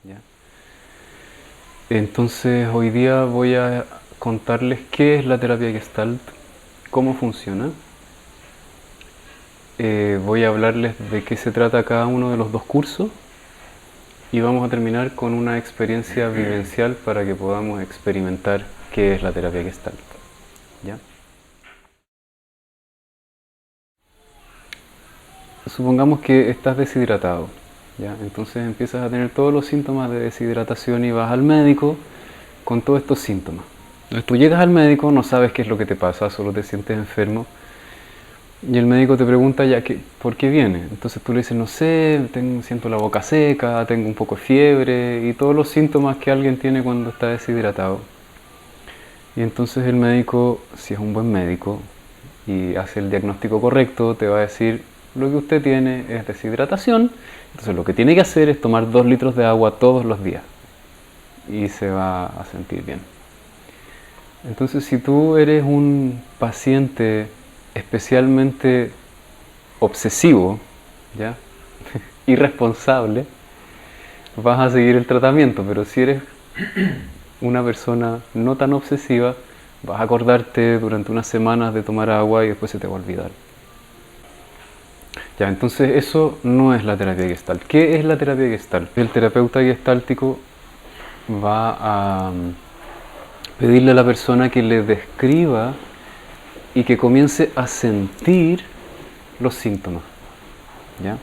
¿ya? Entonces hoy día voy a contarles qué es la terapia Gestalt, cómo funciona. Voy a hablarles de qué se trata cada uno de los dos cursos y vamos a terminar con una experiencia vivencial para que podamos experimentar qué es la terapia Gestalt, ¿ya? Supongamos que estás deshidratado, ¿ya? Entonces empiezas a tener todos los síntomas de deshidratación y vas al médico con todos estos síntomas. Entonces tú llegas al médico, no sabes qué es lo que te pasa, solo te sientes enfermo y el médico te pregunta ya por qué viene. Entonces tú le dices, no sé, siento la boca seca, tengo un poco de fiebre y todos los síntomas que alguien tiene cuando está deshidratado. Y entonces el médico, si es un buen médico y hace el diagnóstico correcto, te va a decir, lo que usted tiene es deshidratación, entonces lo que tiene que hacer es tomar 2 litros de agua todos los días y se va a sentir bien. Entonces si tú eres un paciente especialmente obsesivo, ¿ya? Irresponsable, vas a seguir el tratamiento, pero si eres una persona no tan obsesiva, vas a acordarte durante unas semanas de tomar agua y después se te va a olvidar. Ya, entonces eso no es la terapia Gestalt. ¿Qué es la terapia Gestalt? El terapeuta gestáltico va a pedirle a la persona que le describa y que comience a sentir los síntomas, ¿ya?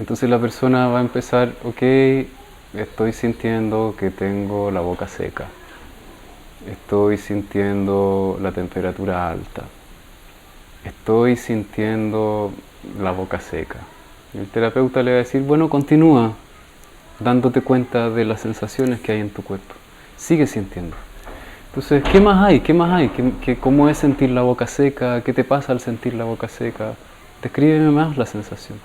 Entonces la persona va a empezar, ok, estoy sintiendo que tengo la boca seca, estoy sintiendo la temperatura alta, estoy sintiendo la boca seca. Y el terapeuta le va a decir, bueno, continúa dándote cuenta de las sensaciones que hay en tu cuerpo, sigue sintiendo. Entonces, ¿qué más hay? ¿Qué más hay? ¿Cómo es sentir la boca seca? ¿Qué te pasa al sentir la boca seca? Descríbeme más la sensación.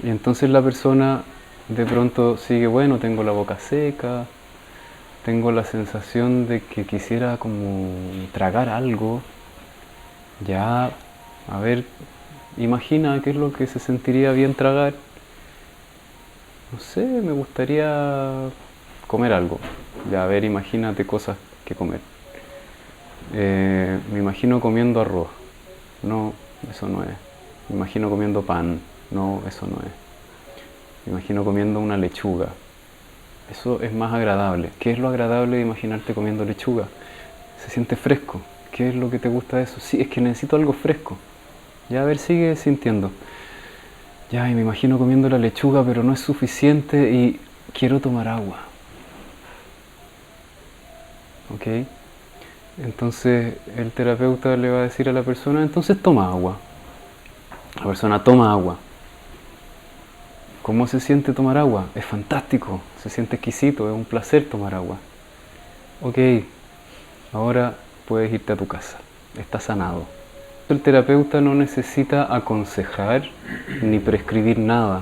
Y entonces la persona de pronto sigue, bueno, tengo la boca seca, tengo la sensación de que quisiera como tragar algo. Ya, a ver, imagina qué es lo que se sentiría bien tragar. No sé, me gustaría comer algo. Ya, a ver, imagínate cosas que comer. Me imagino comiendo arroz. No, eso no es. Me imagino comiendo pan. No, eso no es. Me imagino comiendo una lechuga. Eso es más agradable. ¿Qué es lo agradable de imaginarte comiendo lechuga? Se siente fresco. ¿Qué es lo que te gusta de eso? Sí, es que necesito algo fresco. Ya, a ver, sigue sintiendo. Ya, y me imagino comiendo la lechuga, pero no es suficiente y quiero tomar agua. ¿Ok? Entonces el terapeuta le va a decir a la persona, entonces toma agua. La persona toma agua. ¿Cómo se siente tomar agua? Es fantástico, se siente exquisito, es un placer tomar agua. Ok, ahora puedes irte a tu casa, estás sanado. El terapeuta no necesita aconsejar ni prescribir nada,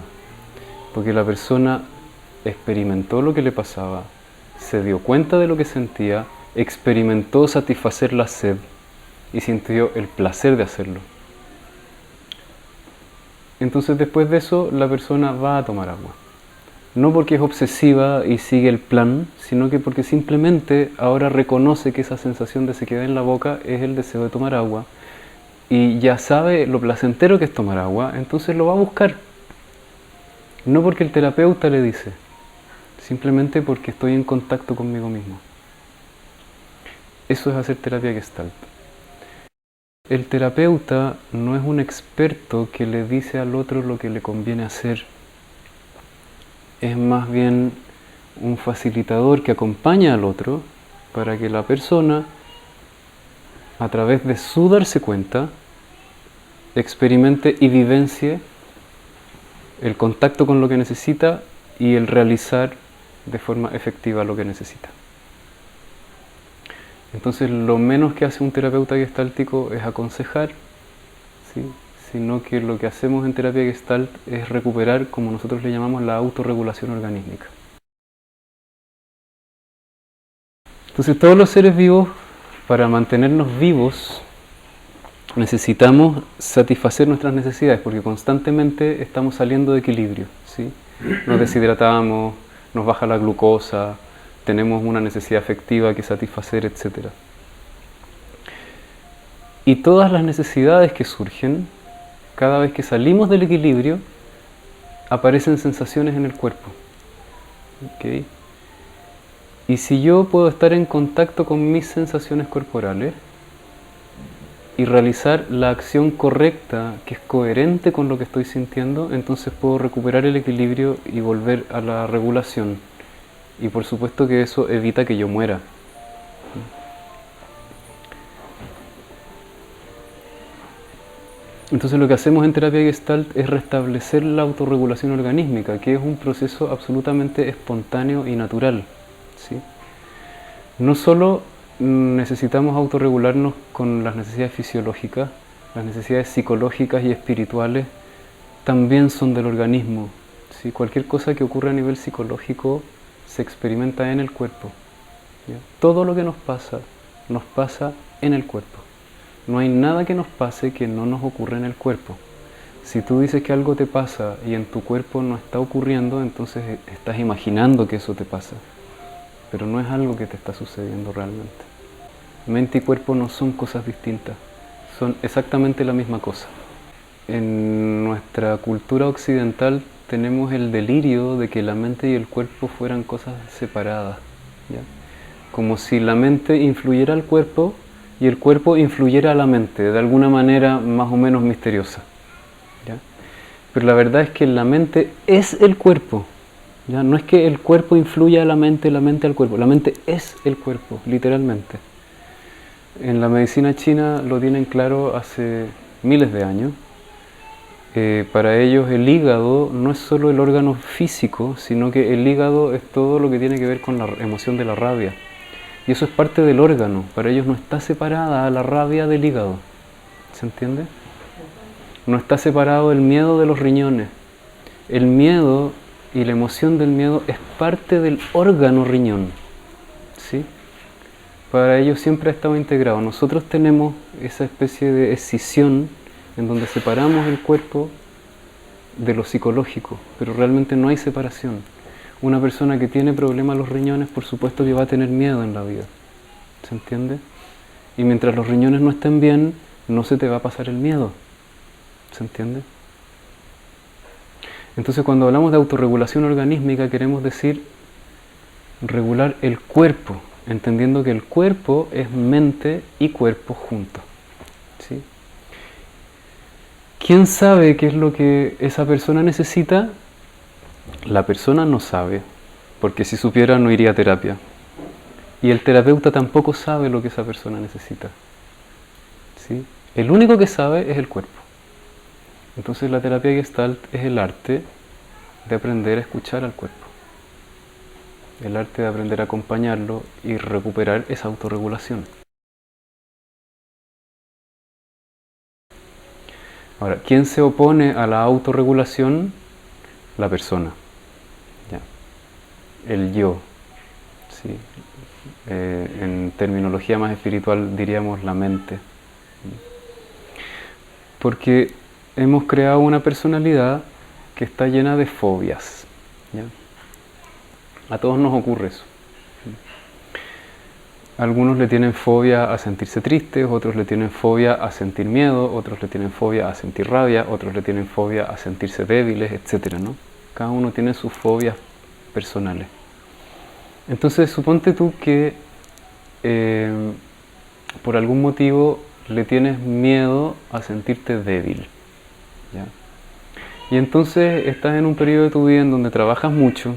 porque la persona experimentó lo que le pasaba, se dio cuenta de lo que sentía, experimentó satisfacer la sed y sintió el placer de hacerlo. Entonces después de eso la persona va a tomar agua. No porque es obsesiva y sigue el plan, sino que porque simplemente ahora reconoce que esa sensación de sequedad en la boca es el deseo de tomar agua y ya sabe lo placentero que es tomar agua, entonces lo va a buscar. No porque el terapeuta le dice, simplemente porque estoy en contacto conmigo mismo. Eso es hacer terapia Gestalt. El terapeuta no es un experto que le dice al otro lo que le conviene hacer. Es más bien un facilitador que acompaña al otro para que la persona, a través de su darse cuenta, experimente y vivencie el contacto con lo que necesita y el realizar de forma efectiva lo que necesita. Entonces lo menos que hace un terapeuta gestáltico es aconsejar, ¿sí? Sino que lo que hacemos en terapia gestalt es recuperar, como nosotros le llamamos, la autorregulación organísmica. Entonces todos los seres vivos, para mantenernos vivos, necesitamos satisfacer nuestras necesidades, porque constantemente estamos saliendo de equilibrio, ¿sí? nos deshidratamos, nos baja la glucosa, tenemos una necesidad afectiva que satisfacer, etc. Y todas las necesidades que surgen, cada vez que salimos del equilibrio, aparecen sensaciones en el cuerpo. ¿Okay? Y si yo puedo estar en contacto con mis sensaciones corporales y realizar la acción correcta que es coherente con lo que estoy sintiendo, entonces puedo recuperar el equilibrio y volver a la regulación. Y por supuesto que eso evita que yo muera. Entonces lo que hacemos en terapia Gestalt es restablecer la autorregulación organísmica, que es un proceso absolutamente espontáneo y natural. ¿Sí? No solo necesitamos autorregularnos con las necesidades fisiológicas, las necesidades psicológicas y espirituales también son del organismo. ¿Sí? Cualquier cosa que ocurra a nivel psicológico se experimenta en el cuerpo. ¿Ya? Todo lo que nos pasa en el cuerpo. No hay nada que nos pase que no nos ocurra en el cuerpo. Si tú dices que algo te pasa y en tu cuerpo no está ocurriendo, entonces estás imaginando que eso te pasa. Pero no es algo que te está sucediendo realmente. Mente y cuerpo no son cosas distintas, son exactamente la misma cosa. En nuestra cultura occidental tenemos el delirio de que la mente y el cuerpo fueran cosas separadas, ¿ya? Como si la mente influyera al cuerpo y el cuerpo influyera a la mente, de alguna manera más o menos misteriosa, ¿ya? Pero la verdad es que la mente es el cuerpo, ¿ya? No es que el cuerpo influya a la mente al cuerpo, la mente es el cuerpo, literalmente. En la medicina china lo tienen claro hace miles de años. Para ellos el hígado no es solo el órgano físico, sino que el hígado es todo lo que tiene que ver con la emoción de la rabia. Y eso es parte del órgano. Para ellos no está separada la rabia del hígado. ¿Se entiende? No está separado el miedo de los riñones. El miedo y la emoción del miedo es parte del órgano riñón. ¿Sí? Para ellos siempre ha estado integrado. Nosotros tenemos esa especie de escisión en donde separamos el cuerpo de lo psicológico, pero realmente no hay separación. Una persona que tiene problemas a los riñones, por supuesto que va a tener miedo en la vida. ¿Se entiende? Y mientras los riñones no estén bien, no se te va a pasar el miedo. ¿Se entiende? Entonces cuando hablamos de autorregulación organísmica queremos decir regular el cuerpo, entendiendo que el cuerpo es mente y cuerpo juntos. ¿Sí? ¿Quién sabe qué es lo que esa persona necesita? La persona no sabe, porque si supiera no iría a terapia. Y el terapeuta tampoco sabe lo que esa persona necesita. ¿Sí? El único que sabe es el cuerpo. Entonces la terapia Gestalt es el arte de aprender a escuchar al cuerpo. El arte de aprender a acompañarlo y recuperar esa autorregulación. Ahora, ¿quién se opone a la autorregulación? La persona. ¿Ya? El yo. ¿Sí? En terminología más espiritual diríamos la mente. Porque hemos creado una personalidad que está llena de fobias. ¿Ya? A todos nos ocurre eso. Algunos le tienen fobia a sentirse tristes, otros le tienen fobia a sentir miedo, otros le tienen fobia a sentir rabia, otros le tienen fobia a sentirse débiles, etc., ¿no? Cada uno tiene sus fobias personales. Entonces, suponte tú que por algún motivo le tienes miedo a sentirte débil, ¿ya? Y entonces estás en un periodo de tu vida en donde trabajas mucho,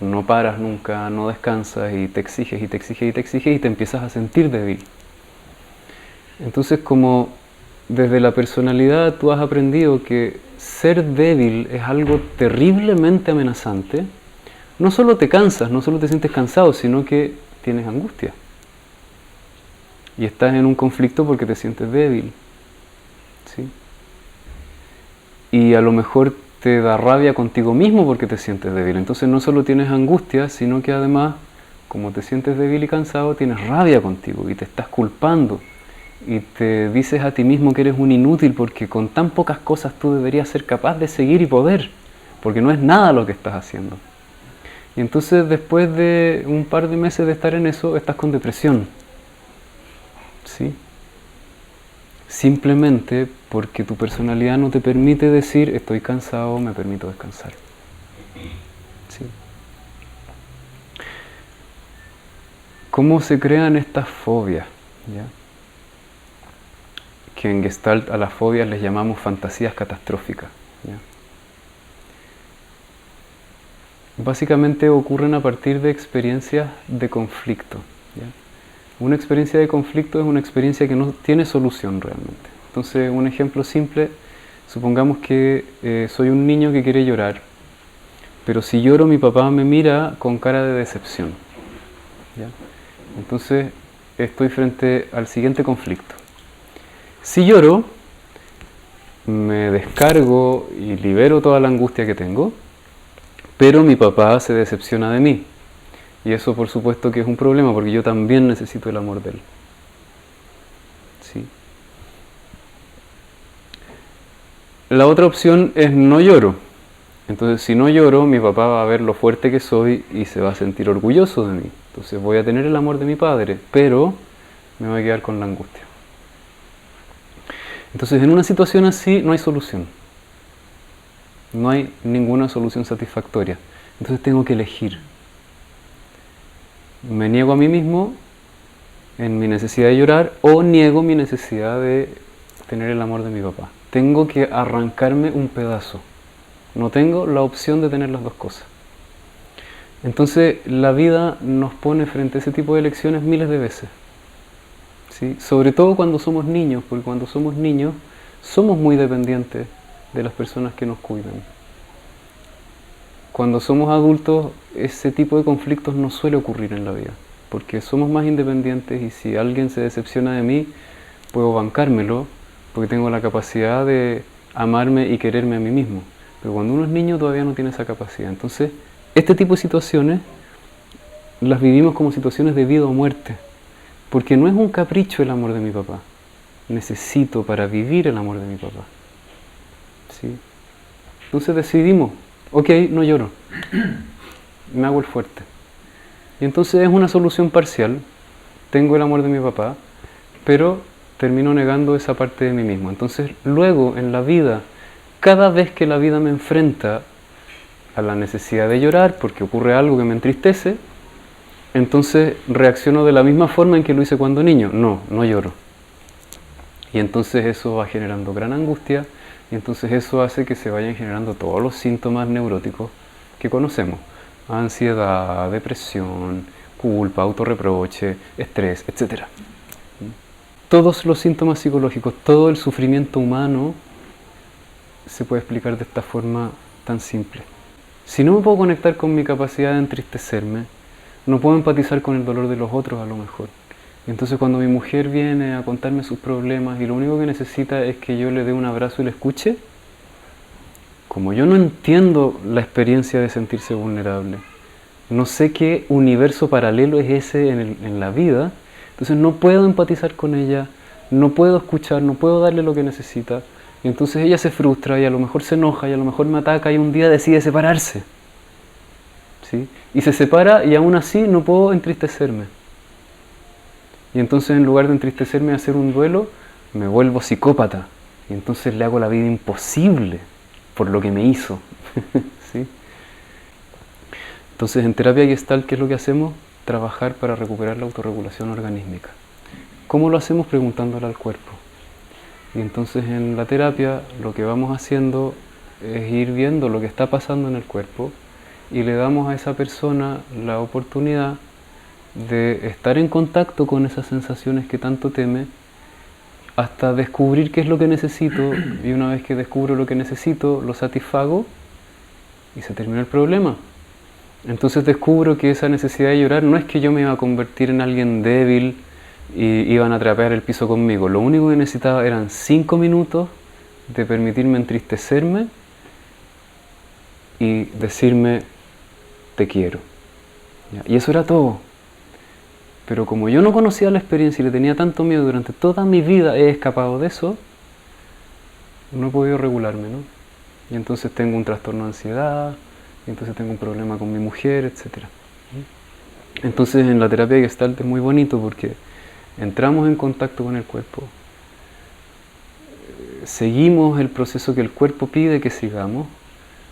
no paras nunca, no descansas y te exiges y te exiges y te exiges y te empiezas a sentir débil. Entonces, como desde la personalidad tú has aprendido que ser débil es algo terriblemente amenazante, no solo te cansas, no solo te sientes cansado, sino que tienes angustia. Y estás en un conflicto porque te sientes débil. ¿Sí? Y a lo mejor te da rabia contigo mismo porque te sientes débil. Entonces no solo tienes angustia, sino que además, como te sientes débil y cansado, tienes rabia contigo y te estás culpando. Y te dices a ti mismo que eres un inútil porque con tan pocas cosas tú deberías ser capaz de seguir y poder. porque no es nada lo que estás haciendo. Y entonces después de un par de meses de estar en eso, estás con depresión. ¿Sí? Simplemente porque tu personalidad no te permite decir estoy cansado, me permito descansar. ¿Sí? ¿Cómo se crean estas fobias? ¿Ya? Que en Gestalt a las fobias les llamamos fantasías catastróficas. ¿Ya? Básicamente ocurren a partir de experiencias de conflicto. ¿Ya? Una experiencia de conflicto es una experiencia que no tiene solución realmente. Entonces, un ejemplo simple, supongamos que soy un niño que quiere llorar, pero si lloro mi papá me mira con cara de decepción. ¿Ya? Entonces, estoy frente al siguiente conflicto. Si lloro, me descargo y libero toda la angustia que tengo, pero mi papá se decepciona de mí. Y eso por supuesto que es un problema, porque yo también necesito el amor de él. ¿Sí? La otra opción es no lloro. Entonces si no lloro, mi papá va a ver lo fuerte que soy y se va a sentir orgulloso de mí. Entonces voy a tener el amor de mi padre, pero me voy a quedar con la angustia. Entonces en una situación así no hay solución. No hay ninguna solución satisfactoria. Entonces tengo que elegir. Me niego a mí mismo en mi necesidad de llorar o niego mi necesidad de tener el amor de mi papá. Tengo que arrancarme un pedazo. No tengo la opción de tener las dos cosas. Entonces la vida nos pone frente a ese tipo de elecciones miles de veces. ¿Sí? Sobre todo cuando somos niños, porque cuando somos niños somos muy dependientes de las personas que nos cuidan. Cuando somos adultos, ese tipo de conflictos no suele ocurrir en la vida, porque somos más independientes y si alguien se decepciona de mí, puedo bancármelo, porque tengo la capacidad de amarme y quererme a mí mismo. Pero cuando uno es niño todavía no tiene esa capacidad. Entonces, este tipo de situaciones las vivimos como situaciones de vida o muerte, porque no es un capricho el amor de mi papá. Necesito para vivir el amor de mi papá. ¿Sí? Entonces decidimos, ok, no lloro, me hago el fuerte. Y entonces es una solución parcial, tengo el amor de mi papá, pero termino negando esa parte de mí mismo. Entonces luego en la vida, cada vez que la vida me enfrenta a la necesidad de llorar, porque ocurre algo que me entristece, entonces reacciono de la misma forma en que lo hice cuando niño, no lloro. Y entonces eso va generando gran angustia, y entonces eso hace que se vayan generando todos los síntomas neuróticos que conocemos. Ansiedad, depresión, culpa, autorreproche, estrés, etc. Todos los síntomas psicológicos, todo el sufrimiento humano se puede explicar de esta forma tan simple. Si no me puedo conectar con mi capacidad de entristecerme, no puedo empatizar con el dolor de los otros a lo mejor. Entonces cuando mi mujer viene a contarme sus problemas y lo único que necesita es que yo le dé un abrazo y le escuche, como yo no entiendo la experiencia de sentirse vulnerable, no sé qué universo paralelo es ese en la vida, entonces no puedo empatizar con ella, no puedo escuchar, no puedo darle lo que necesita, y entonces ella se frustra y a lo mejor se enoja y a lo mejor me ataca y un día decide separarse. ¿Sí? Y se separa y aún así no puedo entristecerme. Y entonces en lugar de entristecerme y hacer un duelo, me vuelvo psicópata. Y entonces le hago la vida imposible por lo que me hizo. ¿Sí? Entonces en terapia Gestalt, ¿qué es lo que hacemos? Trabajar para recuperar la autorregulación organísmica. ¿Cómo lo hacemos? Preguntándole al cuerpo. Y entonces en la terapia lo que vamos haciendo es ir viendo lo que está pasando en el cuerpo y le damos a esa persona la oportunidad de estar en contacto con esas sensaciones que tanto teme hasta descubrir qué es lo que necesito y una vez que descubro lo que necesito, lo satisfago y se termina el problema. Entonces descubro que esa necesidad de llorar no es que yo me iba a convertir en alguien débil y iban a trapear el piso conmigo. Lo único que necesitaba eran 5 minutos de permitirme entristecerme y decirme te quiero. Y eso era todo. Pero como yo no conocía la experiencia y le tenía tanto miedo durante toda mi vida, he escapado de eso, no he podido regularme, ¿no? Y entonces tengo un trastorno de ansiedad, y entonces tengo un problema con mi mujer, etc. Entonces en la terapia Gestalt es muy bonito porque entramos en contacto con el cuerpo, seguimos el proceso que el cuerpo pide que sigamos,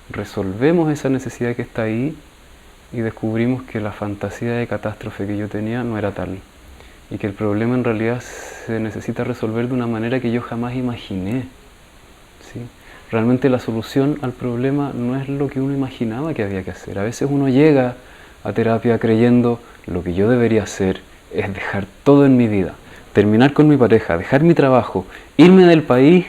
resolvemos esa necesidad que está ahí y descubrimos que la fantasía de catástrofe que yo tenía no era tal y que el problema en realidad se necesita resolver de una manera que yo jamás imaginé, ¿sí? Realmente la solución al problema no es lo que uno imaginaba que había que hacer. A veces uno llega a terapia creyendo lo que yo debería hacer es dejar todo en mi vida, terminar con mi pareja, dejar mi trabajo, irme del país,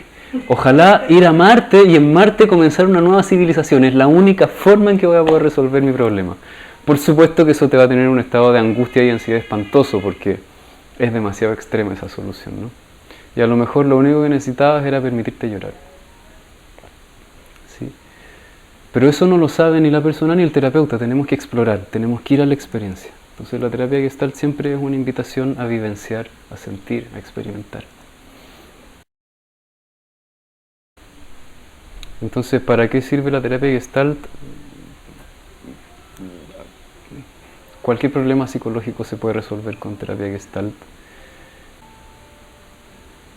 ojalá ir a Marte y en Marte comenzar una nueva civilización. Es la única forma en que voy a poder resolver mi problema. Por supuesto que eso te va a tener un estado de angustia y ansiedad espantoso porque es demasiado extrema esa solución, ¿no? Y a lo mejor lo único que necesitabas era permitirte llorar. ¿Sí? Pero eso no lo sabe ni la persona ni el terapeuta, tenemos que explorar, tenemos que ir a la experiencia. Entonces la terapia Gestalt siempre es una invitación a vivenciar, a sentir, a experimentar. Entonces, ¿para qué sirve la terapia Gestalt? Cualquier problema psicológico se puede resolver con terapia Gestalt.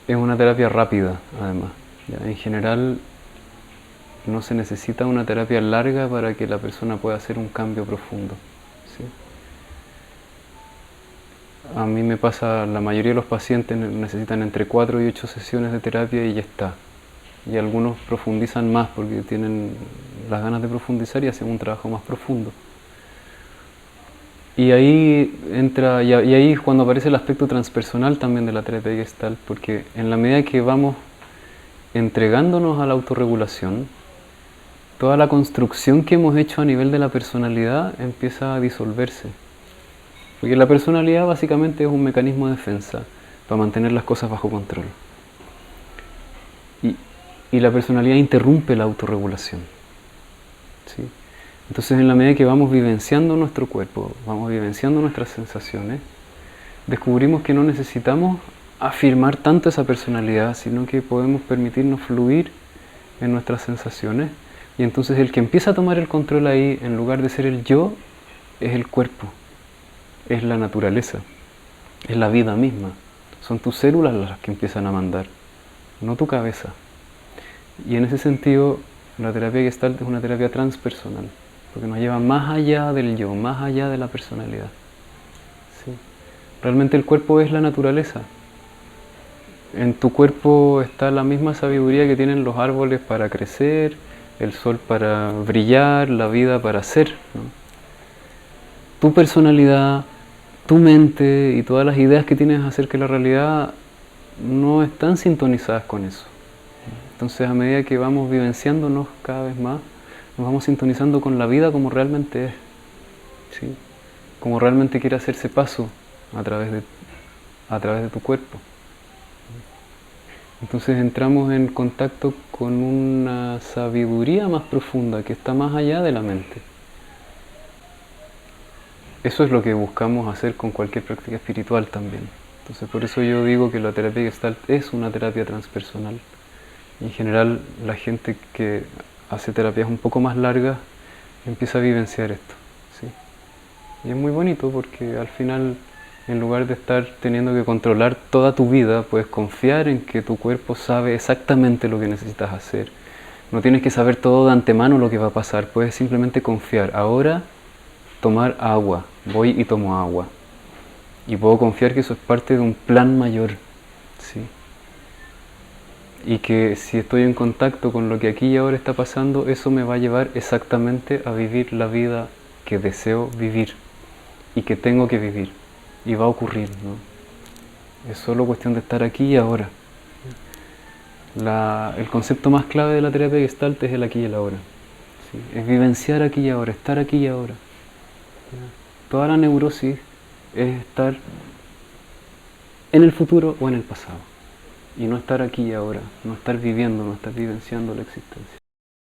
Es una terapia rápida, además. ¿Ya? En general, no se necesita una terapia larga para que la persona pueda hacer un cambio profundo. ¿Sí? A mí me pasa, la mayoría de los pacientes necesitan entre 4 y 8 sesiones de terapia y ya está. Y algunos profundizan más porque tienen las ganas de profundizar y hacen un trabajo más profundo. Y ahí entra, y ahí es cuando aparece el aspecto transpersonal también de la terapia Gestalt, porque en la medida que vamos entregándonos a la autorregulación, toda la construcción que hemos hecho a nivel de la personalidad empieza a disolverse. Porque la personalidad básicamente es un mecanismo de defensa para mantener las cosas bajo control. Y la personalidad interrumpe la autorregulación. ¿Sí? Entonces en la medida que vamos vivenciando nuestro cuerpo, vamos vivenciando nuestras sensaciones, descubrimos que no necesitamos afirmar tanto esa personalidad, sino que podemos permitirnos fluir en nuestras sensaciones. Y entonces el que empieza a tomar el control ahí, en lugar de ser el yo, es el cuerpo, es la naturaleza, es la vida misma. Son tus células las que empiezan a mandar, no tu cabeza. Y en ese sentido, la terapia Gestalt es una terapia transpersonal, porque nos lleva más allá del yo, más allá de la personalidad. ¿Sí? Realmente el cuerpo es la naturaleza. En tu cuerpo está la misma sabiduría que tienen los árboles para crecer, el sol para brillar, la vida para ser, ¿no? Tu personalidad, tu mente y todas las ideas que tienes acerca de la realidad no están sintonizadas con eso. Entonces a medida que vamos vivenciándonos cada vez más, nos vamos sintonizando con la vida como realmente es, ¿sí? Como realmente quiere hacerse paso a través de tu cuerpo. Entonces entramos en contacto con una sabiduría más profunda que está más allá de la mente. Eso es lo que buscamos hacer con cualquier práctica espiritual también. Entonces por eso yo digo que la terapia Gestalt es una terapia transpersonal. En general la gente que hace terapias un poco más largas empieza a vivenciar esto, ¿sí? Y es muy bonito porque al final, en lugar de estar teniendo que controlar toda tu vida, puedes confiar en que tu cuerpo sabe exactamente lo que necesitas hacer. No tienes que saber todo de antemano lo que va a pasar, puedes simplemente confiar. Ahora, tomar agua, voy y tomo agua. Y puedo confiar que eso es parte de un plan mayor, ¿sí? Y que si estoy en contacto con lo que aquí y ahora está pasando, eso me va a llevar exactamente a vivir la vida que deseo vivir y que tengo que vivir. Y va a ocurrir, ¿no? Es solo cuestión de estar aquí y ahora. El concepto más clave de la terapia Gestalt es el aquí y el ahora, ¿sí? Es vivenciar aquí y ahora, estar aquí y ahora. Toda la neurosis es estar en el futuro o en el pasado. Y no estar aquí y ahora, no estar viviendo, no estar vivenciando la existencia.